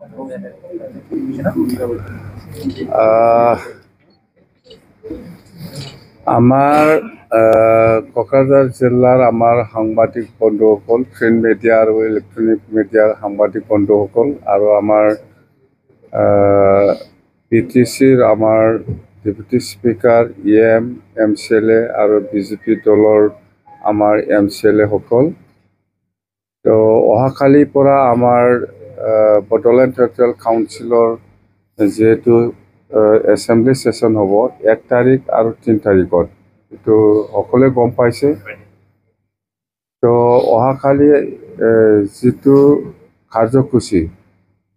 আহ, আমাৰ কোকৰাঝাৰ জিলাৰ আমাৰ সাংবাদিক বন্ধুসকল, প্ৰিণ্ট মিডিয়া আৰু ইলেক্ট্ৰনিক মিডিয়াৰ সাংবাদিক বন্ধুসকল আৰু আমাৰ PTCৰ আমাৰ ডেপুটি স্পীকাৰ MCLA আৰু BJP দলৰ আমাৰ MCLA সকল। তো অহাকালিৰ পৰা আমাৰ বড়োলেণ্ড টেৰিটৰিয়েল কাউন্সিলৰ যেহেতু এছেম্বলি সেশন হ'ব 1 তাৰিখ আৰু 3 তাৰিখত, এইটো সকলোৱে গম পাইছে। তো অহাকালি যিটো কাৰ্যসূচী,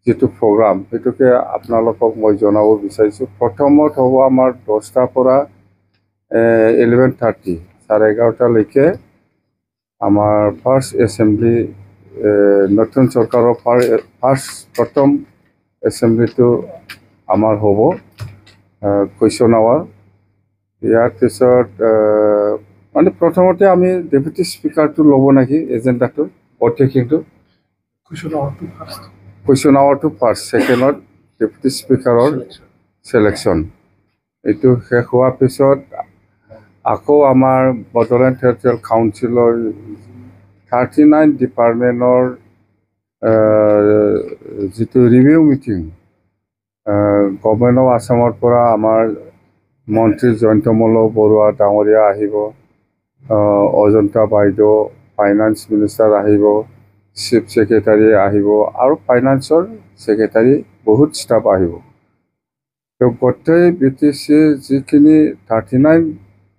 যিটো প্ৰগ্ৰাম, সেইটোকে আপোনালোকক মই জনাব বিচাৰিছোঁ। প্ৰথমত হ'ব আমাৰ 10টাৰ পৰা 11:30 11:30লৈকে আমাৰ ফাৰ্ষ্ট এছেম্বলি, নতুন চৰকাৰৰ প্ৰথম এছেম্বলিটো আমাৰ হ'ব কুৱেশ্যন আৱাৰ। ইয়াৰ পিছত মানে প্ৰথমতে আমি ডেপুটি স্পীকাৰটো ল'ব নেকি এজেণ্ডাটো, অধ্যক্ষটো। কুৱেশ্যন আৱাৰটো ফাৰ্ষ্ট, ছেকেণ্ডত ডেপুটি স্পীকাৰৰ ছিলেকশ্যন। এইটো শেষ হোৱাৰ পিছত আকৌ আমাৰ বড়োলেণ্ড টেৰিটৰিয়েল কাউন্সিলৰ 39 ডিপাৰ্টমেণ্টৰ যিটো ৰিভিউ মিটিং, গভৰ্ণমেণ্ট অফ আছামৰ পৰা আমাৰ মন্ত্ৰী জয়ন্তমল্ল বৰুৱা ডাঙৰীয়া আহিব, অজন্তা বাইদেউ ফাইনেন্স মিনিষ্টাৰ আহিব, চিফ ছেক্ৰেটাৰী আহিব আৰু ফাইনেন্সৰ ছেক্ৰেটাৰী বহুত ষ্টাফ আহিব। তো গোটেই BTCৰ যিখিনি 39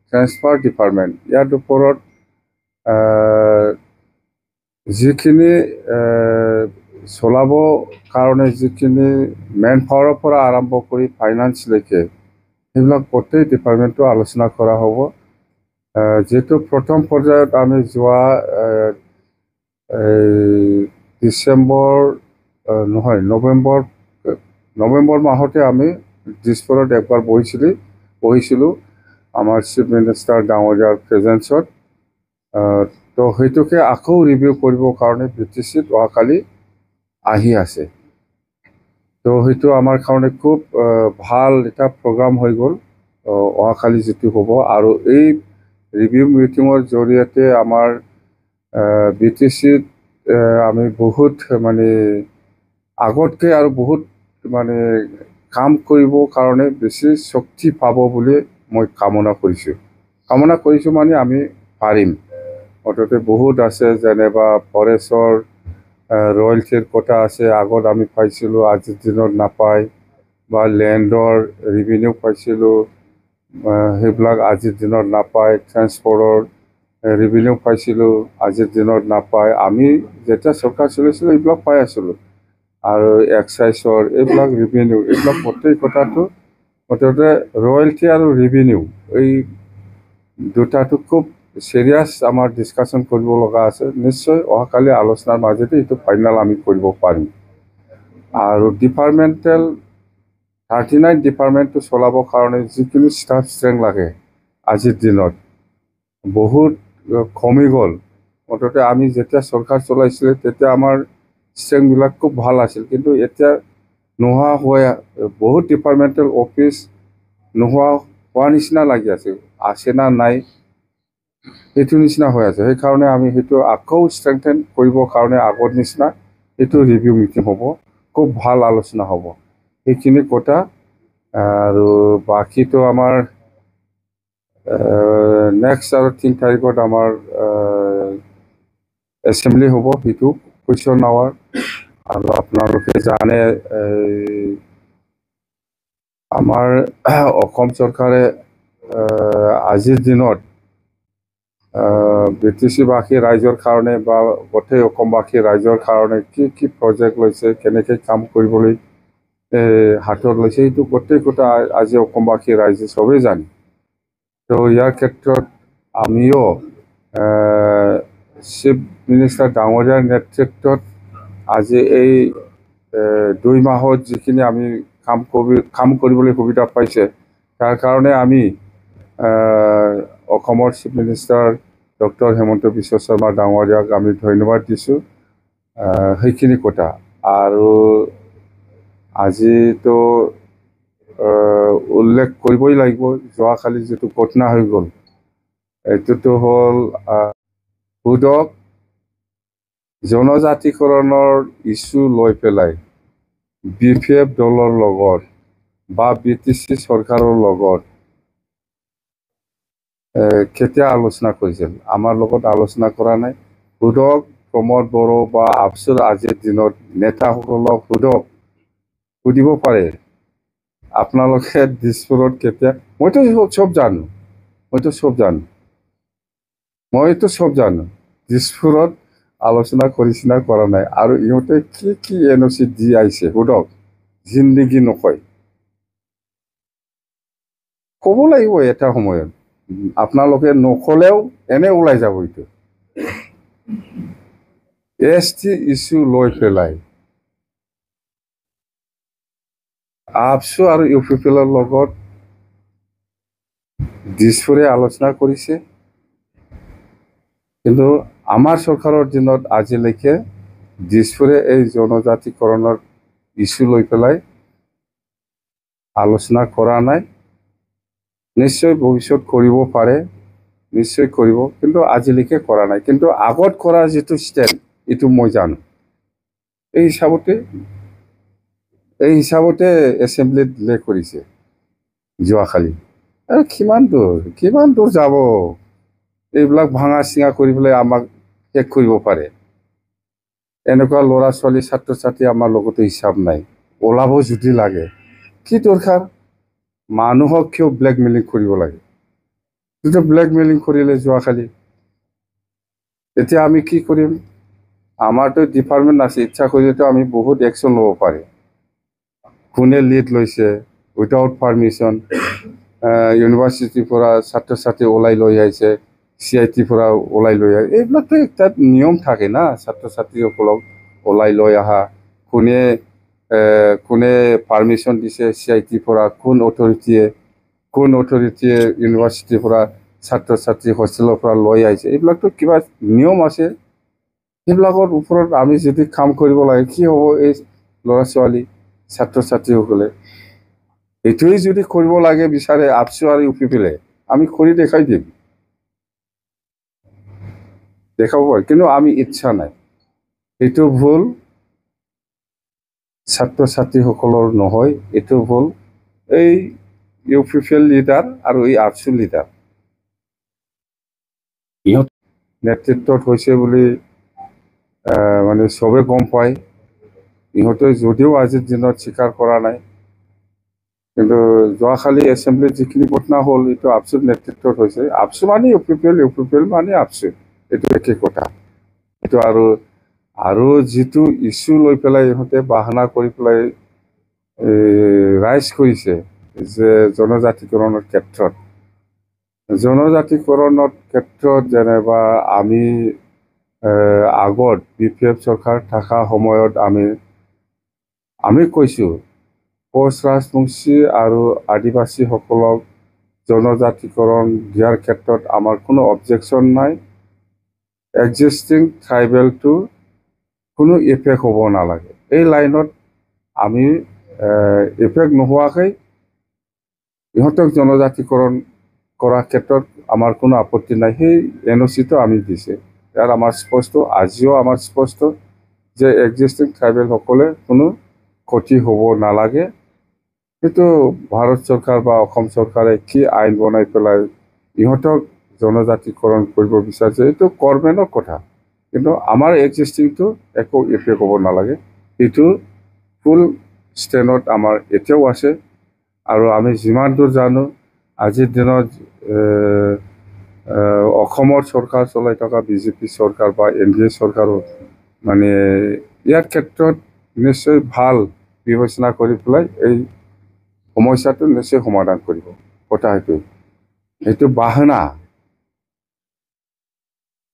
ট্ৰেন্সফাৰ ডিপাৰ্টমেণ্ট, ইয়াৰ ওপৰত যিখিনি চলাব কাৰণে যিখিনি মেন পাৱাৰৰ পৰা আৰম্ভ কৰি ফাইনেন্সলৈকে সেইবিলাক গোটেই ডিপাৰ্টমেণ্টটো আলোচনা কৰা হ'ব। যিহেতু প্ৰথম পৰ্যায়ত আমি যোৱা নৱেম্বৰ মাহতে আমি দিছপুৰত একবাৰ বহিছিলোঁ আমাৰ চিফ মিনিষ্টাৰ ডাঙৰীয়াৰ প্ৰেজেঞ্চত। তো সেইটোকে আকৌ ৰিভিউ কৰিবৰ কাৰণে BTCত অহাকালি আহি আছে। তো সেইটো আমাৰ কাৰণে খুব ভাল এটা প্ৰগ্ৰাম হৈ গ'ল অহাকালি যিটো হ'ব। আৰু এই ৰিভিউ মিটিঙৰ জৰিয়তে আমাৰ BTCত আমি বহুত মানে আগতকৈ আৰু বহুত মানে কাম কৰিবৰ কাৰণে বেছি শক্তি পাব বুলি মই কামনা কৰিছোঁ মানে আমি পাৰিম। মুঠতে বহুত আছে, যেনিবা ফৰেষ্টৰ ৰয়েলটিৰ কথা আছে, আগত আমি পাইছিলোঁ, আজিৰ দিনত নাপায়, বা লেণ্ডৰ ৰেভিনিউ পাইছিলোঁ, সেইবিলাক আজিৰ দিনত নাপায়, ট্ৰেন্সপৰ্টৰ ৰেভিনিউ পাইছিলোঁ, আজিৰ দিনত নাপায়। আমি যেতিয়া চৰকাৰ চলিছিলোঁ এইবিলাক পাই আছিলোঁ। আৰু এক্সাইজৰ এইবিলাক ৰেভিনিউ, এইবিলাক গোটেই কথাটো মুঠতে ৰয়েলটি আৰু ৰেভিনিউ এই দুটাটো খুব চিৰিয়াছ আমাৰ ডিছকাশ্যন কৰিব লগা আছে। নিশ্চয় অহাকালি আলোচনাৰ মাজতে এইটো ফাইনেল আমি কৰিব পাৰিম। আৰু ডিপাৰ্টমেণ্টেল 39 ডিপাৰ্টমেণ্টটো চলাবৰ কাৰণে যিখিনি ষ্টাফ ষ্ট্ৰেংথ লাগে আজিৰ দিনত বহুত কমি গ'ল। মুঠতে আমি যেতিয়া চৰকাৰ চলাইছিলোঁ তেতিয়া আমাৰ ষ্ট্ৰেংথবিলাক খুব ভাল আছিল, কিন্তু এতিয়া নোহোৱা হৈ বহুত ডিপাৰ্টমেণ্টেল অফিচ নোহোৱা হোৱাৰ নিচিনা লাগি আছে না নাই সেইটো নিচিনা হৈ আছে। সেইকাৰণে আমি সেইটো আকৌ ষ্ট্ৰেংথেন কৰিবৰ কাৰণে আগৰ নিচিনা এইটো ৰিভিউ মিটিং হ'ব, খুব ভাল আলোচনা হ'ব সেইখিনি কথা। আৰু বাকীটো আমাৰ নেক্সট আৰু 3 তাৰিখত আমাৰ এছেম্বলি হ'ব, সেইটো কুৱেশ্যন আৱাৰ। আৰু আপোনালোকে জানে আমাৰ অসম চৰকাৰে আজিৰ দিনত BTCবাসী ৰাইজৰ কাৰণে বা গোটেই অসমবাসী ৰাইজৰ কাৰণে কি প্ৰজেক্ট লৈছে, কেনেকৈ কাম কৰিবলৈ হাতত লৈছে, সেইটো গোটেই কথা আজি অসমবাসী ৰাইজে চবেই জানে। তো ইয়াৰ ক্ষেত্ৰত আমিও চিফ মিনিষ্টাৰ ডাঙৰীয়াৰ নেতৃত্বত আজি এই 2 মাহত যিখিনি আমি কাম কৰিবলৈ সুবিধা পাইছে, তাৰ কাৰণে আমি অসমৰ chief minister doctor Himanta Biswa Sarma ডাঙৰীয়াক আমি ধন্যবাদ দিছোঁ। সেইখিনি কথা। আৰু আজিতো উল্লেখ কৰিবই লাগিব যোৱাকালি যিটো ঘটনা হৈ গ'ল এইটোতো হ'ল হুদক জনজাতিকৰণৰ ইছ্যু লৈ পেলাই BPF দলৰ লগত বা BTC চৰকাৰৰ লগত কেতিয়া আলোচনা কৰিছিল আমাৰ লগত আলোচনা কৰা নাই হুদক প্ৰমোদ বড়ো বা আফচুৰ আজিৰ দিনত নেতাসকলক সুধিব পাৰে আপোনালোকে দিছপুৰত কেতিয়া মইতো চব জানো দিছপুৰত আলোচনা কৰিছে না কৰা নাই আৰু ইহঁতে কি NOC দি আহিছে হুদক জিন্দগী নকয় ক'ব লাগিব এটা সময়ত আপোনালোকে নকলেও এনে ওলাই যাব এইটো ST ইছ্যু লৈ পেলাই আফচু আৰু UPPLৰ লগত দিছপুৰে আলোচনা কৰিছে কিন্তু আমাৰ চৰকাৰৰ দিনত আজিলৈকে দিছপুৰে এই জনজাতিকৰণৰ ইছ্যু লৈ পেলাই আলোচনা কৰা নাই নিশ্চয় ভৱিষ্যত কৰিব পাৰে নিশ্চয় কৰিব কিন্তু আজিলৈকে কৰা নাই কিন্তু আগত কৰা যিটো ষ্টেপ এইটো মই জানো এই হিচাপতে এছেম্বলিত ডিক্লেয়াৰ কৰিছে যোৱাকালি আৰু কিমান দূৰ যাব এইবিলাক ভাঙা চিঙা কৰি পেলাই আমাক শেষ কৰিব পাৰে এনেকুৱা ল'ৰা ছোৱালী ছাত্ৰ ছাত্ৰী আমাৰ লগতো হিচাপ নাই ওলাব যদি লাগে কি দৰকাৰ মানুহক কিয় ব্লেকমেইলিং কৰিব লাগে যিটো ব্লেকমেইলিং কৰিলে যোৱাকালি এতিয়া আমি কি কৰিম আমাৰতো ডিপাৰ্টমেণ্ট আছে ইচ্ছা কৰিলেতো আমি বহুত একশ্যন ল'ব পাৰে কোনে লিড লৈছে উইথাউট পাৰ্মিশ্যন ইউনিভাৰ্চিটিৰ পৰা ছাত্ৰ ছাত্ৰী ওলাই লৈ আহিছে CIT পৰা ওলাই লৈ আহে এইবিলাকতো একটা নিয়ম থাকে না ছাত্ৰ ছাত্ৰীসকলক ওলাই লৈ অহা কোনে পাৰ্মিশ্যন দিছে CIT পৰা কোন অথৰিটিয়ে ইউনিভাৰ্চিটিৰ পৰা ছাত্ৰ ছাত্ৰী হোষ্টেলৰ পৰা লৈ আহিছে এইবিলাকতো কিবা নিয়ম আছে সেইবিলাকৰ ওপৰত আমি যদি কাম কৰিব লাগে কি হ'ব এই ল'ৰা ছোৱালী ছাত্ৰ ছাত্ৰীসকলে এইটোৱেই যদি কৰিব লাগে বিচাৰে আফচু আৰু UPPLে আমি কৰি দেখাই দিম দেখাব পাৰি কিন্তু আমি ইচ্ছা নাই এইটো ভুল ছাত্ৰ ছাত্ৰীসকলৰ নহয় এইটো ভুল এই UPPL লিডাৰ আৰু এই আফচু লিডাৰ ইহঁত নেতৃত্বত হৈছে বুলি মানে চবে গম পায় ইহঁতে যদিও আজিৰ দিনত স্বীকাৰ কৰা নাই কিন্তু যোৱাকালি এছেম্বলিত যিখিনি ঘটনা হ'ল এইটো আফচুৰ নেতৃত্বত হৈছে আফচু মানে UPPL মানে আফচু এইটো একে কথা এইটো আৰু যিটো ইছ্যু লৈ পেলাই ইহঁতে বাহানা কৰি পেলাই ৰাইজ কৰিছে যে জনজাতিকৰণৰ ক্ষেত্ৰত যেনিবা আমি আগত BPF চৰকাৰ থকা সময়ত আমি কৈছোঁ কোচ ৰাজবংশী আৰু আদিবাসীসকলক জনজাতিকৰণ দিয়াৰ ক্ষেত্ৰত আমাৰ কোনো অবজেকশ্যন নাই এক্সিষ্টিং ট্ৰাইবেলটো কোনো ইফেক্ট হ'ব নালাগে এই লাইনত আমি ইফেক্ট নোহোৱাকৈ ইহঁতক জনজাতিকৰণ কৰাৰ ক্ষেত্ৰত আমাৰ কোনো আপত্তি নাই সেই NOCটো আমি দিছে ইয়াৰ আমাৰ স্পষ্ট আজিও আমাৰ স্পষ্ট যে এক্সিষ্টিং ট্ৰাইবেলসকলে কোনো ক্ষতি হ'ব নালাগে কিন্তু ভাৰত চৰকাৰ বা অসম চৰকাৰে কি আইন বনাই পেলাই ইহঁতক জনজাতিকৰণ কৰিব বিচাৰিছে এইটো গভৰ্ণমেণ্টৰ কথা কিন্তু আমাৰ এক্সিষ্টিংটো একো ইফেক্ট হ'ব নালাগে এইটো ফুল ষ্টেণ্ডত আমাৰ এতিয়াও আছে আৰু আমি যিমান দূৰ জানো আজিৰ দিনত অসমৰ চৰকাৰ চলাই থকা BJP চৰকাৰ বা NDA চৰকাৰো মানে ইয়াৰ ক্ষেত্ৰত নিশ্চয় ভাল বিবেচনা কৰি পেলাই এই সমস্যাটো নিশ্চয় সমাধান কৰিব কথা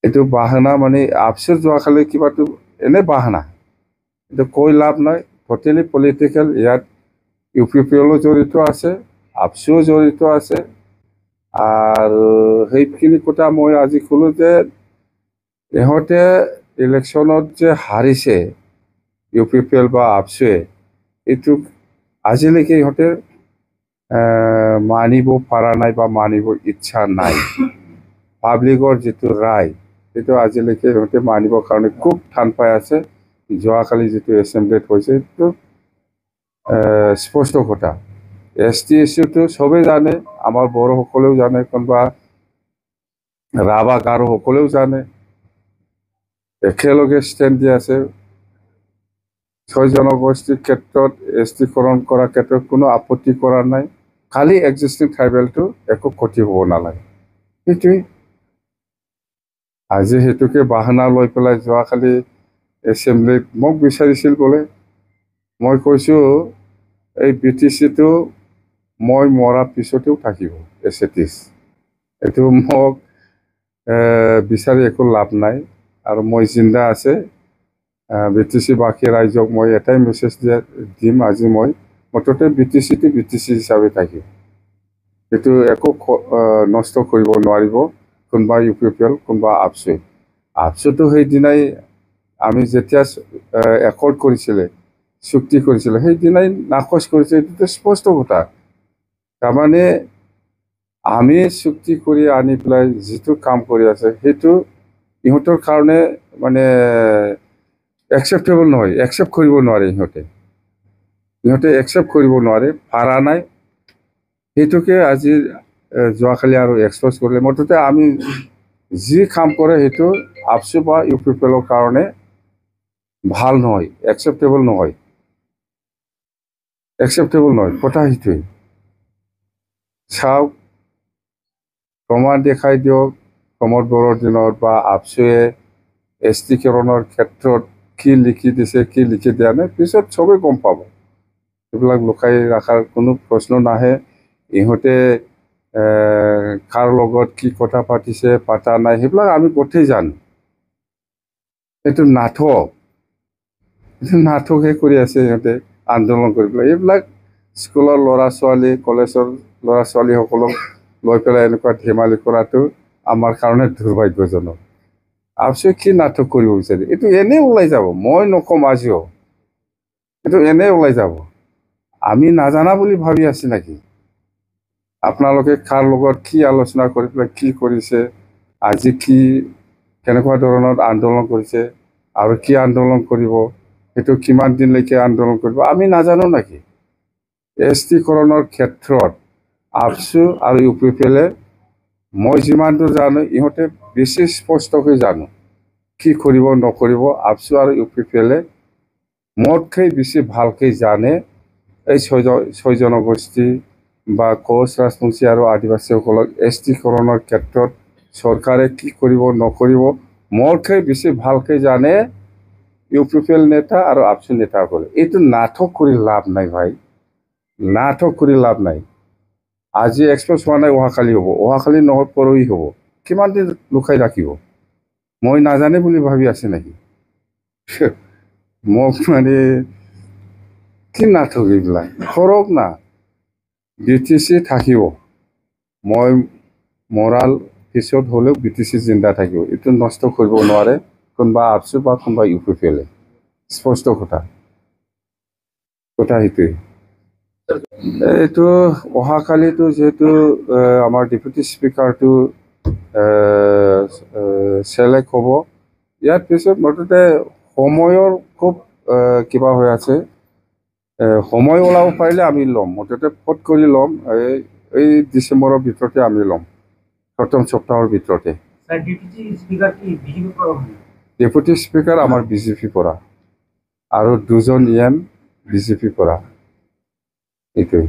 এইটো বাহানা মানে আফচুৰ যোৱাকালি কিবাটো এনে বাহানা এইটো কৈ লাভ নাই টোটেলি পলিটিকেল ইয়াত UPPLও জড়িত আছে আফচুও জড়িত আছে আৰু সেইখিনি কথা মই আজি ক'লোঁ যে ইহঁতে ইলেকশ্যনত যে হাৰিছে UPPL বা আফচুৱে এইটো আজিলৈকে ইহঁতে মানিব পৰা নাই বা মানিব ইচ্ছা নাই। পাব্লিকৰ যিটো ৰায় সেইটো আজিলৈকে ইহঁতে মানিবৰ কাৰণে খুব টান পাই আছে। যোৱাকালি যিটো এছেম্বলিত হৈছে সেইটো স্পষ্ট কথা। ST ইছ্যুটো চবেই জানে, আমাৰ বড়োসকলেও জানে, কোনোবা ৰাভা গাৰো সকলেও জানে, একেলগে ষ্টেণ্ড দি আছে। 6 জনগোষ্ঠীৰ ক্ষেত্ৰত STকৰণ কৰাৰ ক্ষেত্ৰত কোনো আপত্তি কৰা নাই। খালি এক্সিষ্টিং ট্ৰাইবেলটো একো ক্ষতি হ'ব নালাগে, সেইটোৱেই। আজি সেইটোকে বাহানা লৈ পেলাই যোৱাকালি এছেম্বলিত মোক বিচাৰিছিল বোলে। মই কৈছোঁ এই BTCটো মই মৰাৰ পিছতেও থাকিব এছেটিছ। এইটো মোক বিচাৰি একো লাভ নাই, আৰু মই জিন্দা আছে। BTC বাকী ৰাইজক মই এটাই মেছেজ দিম, আজি মই মুঠতে BTCটো BTC হিচাপে থাকিব। এইটো একো নষ্ট কৰিব নোৱাৰিব কোনোবা UPPL, কোনোবা আপচুৱে। আপচুটো সেইদিনাই আমি যেতিয়া একৰ্ড কৰিছিলে, চুক্তি কৰিছিলে, সেইদিনাই নাকচ কৰিছে। এইটোতো স্পষ্ট কথা। তাৰমানে আমি চুক্তি কৰি আনি পেলাই যিটো কাম কৰি আছে সেইটো ইহঁতৰ কাৰণে মানে একচেপ্টেবল নহয়, একচেপ্ট কৰিব নোৱাৰে। ইহঁতে একচেপ্ট কৰিব নোৱাৰে, পাৰা নাই। সেইটোকে আজি যোৱাকালি আৰু এক্সপ'জ কৰিলে। মুঠতে আমি যি কাম কৰে সেইটো আপচু বা UPPLৰ কাৰণে ভাল নহয়, একচেপ্টেবল নহয়, কথা সেইটোৱেই। চাওক, প্ৰমাণ দেখাই দিয়ক প্ৰমোদ বড়োৰ দিনত বা আপচুৱে STকৰণৰ ক্ষেত্ৰত কি লিখি দিছে, কি লিখি দিয়া নাই, পিছত চবেই গম পাব। এইবিলাক লুকাই ৰখাৰ কোনো প্ৰশ্ন নাহে। ইহঁতে কাৰ লগত কি কথা পাতিছে, পাতা নাই, সেইবিলাক আমি গোটেই জানো। এইটো নাটকহে কৰি আছে ইহঁতে আন্দোলন কৰি পেলাই। এইবিলাক স্কুলৰ ল'ৰা ছোৱালী, কলেজৰ ল'ৰা ছোৱালীসকলক লৈ পেলাই এনেকুৱা ধেমালি কৰাটো আমাৰ কাৰণে দুৰ্ভাগ্যজনক। আপচুৱে কি নাটক কৰিব বিচাৰে, এইটো এনেই ওলাই যাব। মই নকম আজিও, এইটো এনেই ওলাই যাব। আমি নাজানা বুলি ভাবি আছি নেকি? আপোনালোকে কাৰ লগত কি আলোচনা কৰি পেলাই কি কৰিছে, আজি কি কেনেকুৱা ধৰণৰ আন্দোলন কৰিছে, আৰু কি আন্দোলন কৰিব, সেইটো কিমান দিনলৈকে আন্দোলন কৰিব, আমি নাজানো নেকি? STকৰণৰ ক্ষেত্ৰত আপচু আৰু UPPLে মই যিমান দূৰ জানো ইহঁতে বেছি স্পষ্টকৈ জানো কি কৰিব নকৰিব। আপচু আৰু UPPLে মোতকৈ বেছি ভালকৈ জানে এই 6 জনগোষ্ঠী বা কোচ, ৰাজবংশী আৰু আদিবাসীসকলক STকৰণৰ ক্ষেত্ৰত চৰকাৰে কি কৰিব নকৰিব মোতকৈ বেছি ভালকৈ জানে UPPL নেতা আৰু আপচু নেতাসকলে। এইটো নাটক কৰি লাভ নাই ভাই, নাটক কৰি লাভ নাই। আজি এক্সপ'জ হোৱা নাই, অহাকালি হ'ব, অহাকালি নহয় পৰহি হ'ব। কিমান দিন লুকাই ৰাখিব? মই নাজানে বুলি ভাবি আছে নেকি? মোক মানে কি নাটক এইবিলাক, কৰক না। BTC থাকিব, মই মৰাৰ পিছত হ'লেও BTC জিন্দা থাকিব। এইটো নষ্ট কৰিব নোৱাৰে কোনোবা আপচু বা কোনোবা UPPLে। স্পষ্ট কথা সেইটোৱেই। এইটো অহাকালিতো যিহেতু আমাৰ ডেপুটি স্পীকাৰটো চেলেক্ট হ'ব, ইয়াৰ পিছত মুঠতে সময়ৰ খুব কিবা হৈ আছে। সময় ওলাব পাৰিলে আমি ল'ম, মুঠতে ফট কৰি ল'ম। এই ডিচেম্বৰৰ ভিতৰতে আমি ল'ম, প্ৰথম সপ্তাহৰ ভিতৰতে। ডেপুটি স্পীকাৰ আমাৰ BJP পৰা, আৰু 2জন EM BJP পৰা। এইটোৱেই।